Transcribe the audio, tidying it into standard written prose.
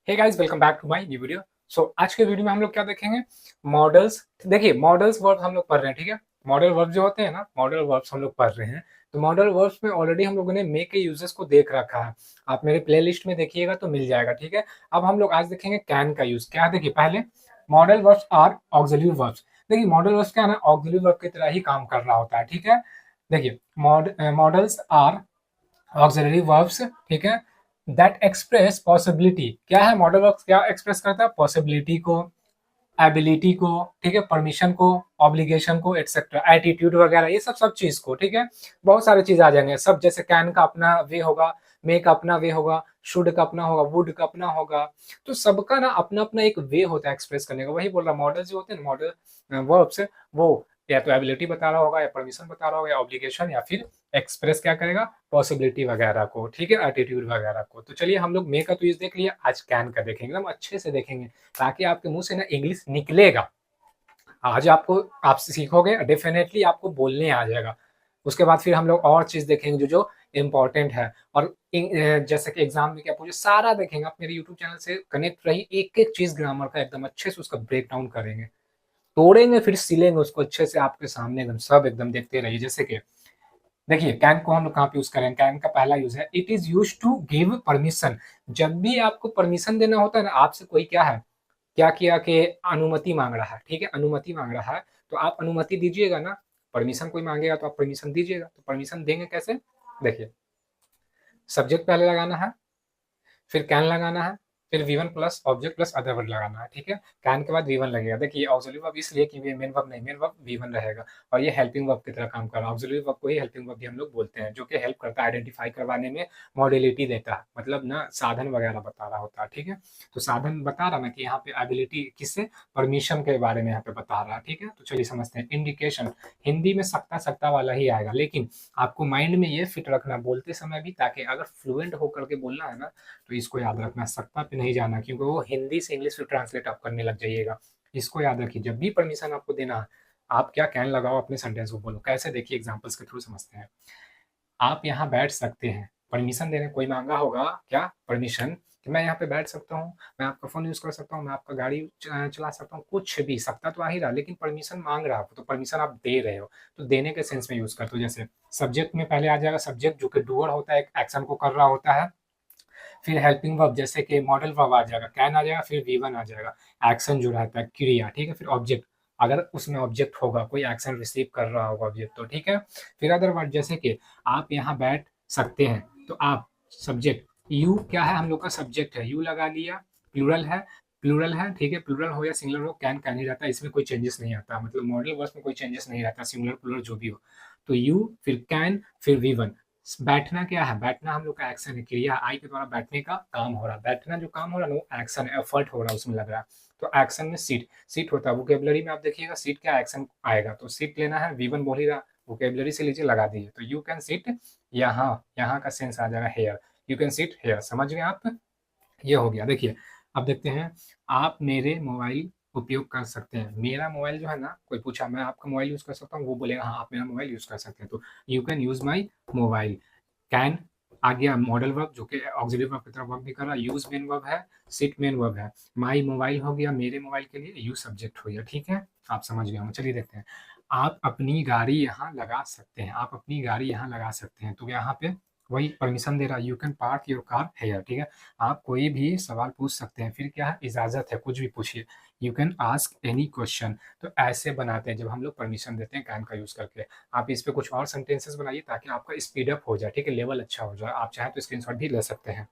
Hey guys, welcome back to my new video. आज के video में हम लोग क्या देखेंगे? मॉडल्स। देखिए, मॉडल्स वर्ब हम लोग पढ़ रहे हैं, ठीक है। मॉडल वर्ब जो होते हैं ना, मॉडल वर्ब्स हम लोग पढ़ रहे हैं। तो मॉडल वर्ब्स में ऑलरेडी हम लोगों ने मे के यूजेस को देख रखा है। आप मेरे प्लेलिस्ट में देखिएगा तो मिल जाएगा, ठीक है। अब हम लोग आज देखेंगे कैन का यूज। क्या है? देखिए, पहले modal verbs are auxiliary verbs. देखिए, मॉडल वर्ब्स क्या है ना, ऑक्सिलरी वर्ब की तरह ही काम कर रहा होता है, ठीक है। देखिए, मॉडल्स आर ऑक्सिलरी वर्ब्स, ठीक है, दैट एक्सप्रेस पॉसिबिलिटी। क्या है? मॉडल वर्ब्स क्या एक्सप्रेस करता है? पॉसिबिलिटी को, एबिलिटी को, ठीक है, परमिशन को, ऑब्लिगेशन को, एटसेट्रा, एटीट्यूड वगैरह, ये सब चीज को, ठीक है। बहुत सारे चीज आ जाएंगे सब। जैसे कैन का अपना वे होगा, मे का अपना वे होगा, शुड का अपना होगा, वुड का अपना होगा। तो सबका ना अपना अपना एक वे होता है एक्सप्रेस करने का। वही बोल रहा, मॉडल जो होते हैं मॉडल वर्ब्स, वो या तो एबिलिटी बता रहा होगा, या परमिशन बता रहा होगा, या ऑब्लिगेशन, या फिर एक्सप्रेस क्या करेगा? पॉसिबिलिटी वगैरह को, ठीक है, एटीट्यूड वगैरह को। तो चलिए, हम लोग मे का तो यूज देख लिया, आज कैन का देखेंगे, एकदम अच्छे से देखेंगे, ताकि आपके मुंह से ना इंग्लिश निकलेगा। आज आपको आप सीखोगे, डेफिनेटली आपको बोलने आ जाएगा। उसके बाद फिर हम लोग और चीज देखेंगे जो जो इम्पोर्टेंट है। और जैसे कि एग्जाम में क्या पूछे, सारा देखेंगे। आप मेरे यूट्यूब चैनल से कनेक्ट रही, एक एक चीज ग्रामर का एकदम अच्छे से उसका ब्रेक डाउन करेंगे, तोड़ेंगे, फिर सिलेंगे उसको अच्छे से आपके सामने, एकदम सब एकदम देखते रहिए। जैसे कि देखिए, कैन को हम लोग कहाँ पे यूज करें? कैन का पहला यूज है, it is use to give permission. जब भी आपको परमिशन देना होता है ना, आपसे कोई क्या है, क्या किया कि अनुमति मांग रहा है, ठीक है, अनुमति मांग रहा है, तो आप अनुमति दीजिएगा ना। परमिशन कोई मांगेगा तो आप परमिशन दीजिएगा। तो परमिशन देंगे कैसे? देखिए, सब्जेक्ट पहले लगाना है, फिर कैन लगाना है, फिर V one plus object plus other word लगाना है, ठीक है। कैन के बाद वी वन लगेगा। देखिए, ऑक्सिलरी वर्ब इसलिए कि ये मेन वर्ब नहीं, मेन वर्ब वी वन रहेगा, और ये हेल्पिंग वर्ब की तरह काम कर रहा है। ऑक्सिलरी वर्ब को ही हेल्पिंग वर्ब भी हम लोग बोलते हैं, जो कि हेल्प करता है, आइडेंटिफाई करवाने में, मॉडलिटी देता है, मतलब ना साधन वगैरह बता रहा होता है, ठीक है। तो साधन बता रहा ना कि यहाँ पे एबिलिटी किससे, परमिशन के बारे में यहाँ पे बता रहा है, ठीक है। तो चलिए समझते हैं। इंडिकेशन हिंदी में सकता सकता वाला ही आएगा, लेकिन आपको माइंड में ये फिट रखना बोलते समय भी, ताकि अगर फ्लुएंट होकर के बोलना है ना, तो इसको याद रखना, सत्ता पे नहीं जाना, क्योंकि वो हिंदी से इंग्लिश में ट्रांसलेट आप करने लग जाइएगा। इसको याद रखिए, जब भी परमिशन आपको देना है, आप क्या कैन लगाओ, अपने सेंटेंस को बोलो। कैसे? देखिए, एग्जांपल्स के थ्रू समझते हैं। आप यहाँ बैठ सकते हैं, परमिशन देने कोई मांगा होगा क्या? परमिशन, कि मैं यहाँ पे बैठ सकता हूँ, मैं आपका फोन यूज कर सकता हूँ, मैं आपका गाड़ी चला सकता हूँ, कुछ भी। सकता तो आ ही रहा, लेकिन परमिशन मांग रहा हो, तो परमिशन आप दे रहे हो, तो देने के सेंस में यूज करते हो। जैसे सब्जेक्ट में पहले आ जाएगा सब्जेक्ट, जो कि डूअर होता है, एक एक्शन को कर रहा होता है। फिर हेल्पिंग वर्ब, जैसे कि मॉडल वर्ब आ जाएगा, कैन आ जाएगा, फिर वी वन आ जाएगा, एक्शन जो रहता है, क्रिया, ठीक है। फिर ऑब्जेक्ट, अगर उसमें ऑब्जेक्ट होगा, कोई एक्शन रिसीव कर रहा होगा ऑब्जेक्ट, तो ठीक है। फिर अदर वर्ड, जैसे कि आप यहाँ बैठ सकते हैं, तो आप सब्जेक्ट, यू क्या है, हम लोग का सब्जेक्ट है, यू लगा लिया। प्लूरल है, प्लूरल है, ठीक है। प्लूरल हो या सिंगुलर हो, कैन कैन ही रहता है, इसमें कोई चेंजेस नहीं आता, मतलब मॉडल वर्ड्स में कोई चेंजेस नहीं रहता, सिंगुलर प्लूरल जो भी हो। तो यू, फिर कैन, फिर वी वन। बैठना क्या है? बैठना हम लोग का एक्शन है, क्रिया, आई के द्वारा बैठने का काम हो रहा है। बैठना जो काम हो रहा है ना, वो एक्शन है, एफर्ट हो रहा है उसमें लग रहा है। तो एक्शन में सीट, सीट होता है। वोकेबलरी में आप देखिएगा, सीट क्या एक्शन आएगा, तो सीट लेना है, वी वन बोल ही रहा, वोकेबलरी से लीजिए, लगा दीजिए। तो यू कैन सीट यहाँ, यहाँ का सेंस आ जाएगा here, you can seat here. समझ गए आप? ये हो गया। देखिए, अब देखते हैं, आप मेरे मोबाइल उपयोग कर सकते हैं। मेरा मोबाइल जो है ना, कोई पूछा मैं आपका मोबाइल यूज कर सकता हूँ, वो बोलेगा हाँ आप मेरा मोबाइल यूज कर सकते हैं, तो you can use my mobile. Can आ गया मॉडल वर्ब, जो कि ऑक्सिलरी वर्ब की तरह वर्क भी कर रहा है। यूज मेन वर्ब है, सिट मेन वर्ब है। माई मोबाइल हो गया, मेरे मोबाइल के लिए यू सब्जेक्ट हो गया, ठीक है। आप समझ गए होंगे। चलिए देखते हैं। आप अपनी गाड़ी यहाँ लगा सकते हैं, आप अपनी गाड़ी यहाँ लगा सकते हैं, तो यहाँ पे वही परमिशन दे रहा है, you can park your car here, ठीक है। आप कोई भी सवाल पूछ सकते हैं, फिर क्या है, इजाजत है, कुछ भी पूछिए। You can ask any question. तो ऐसे बनाते हैं जब हम लोग परमिशन देते हैं कैन का यूज करके। आप इस पे कुछ और सेंटेंसेस बनाइए, ताकि आपका स्पीड अप हो जाए, ठीक है, लेवल अच्छा हो जाए। आप चाहें तो स्क्रीनशॉट भी ले सकते हैं।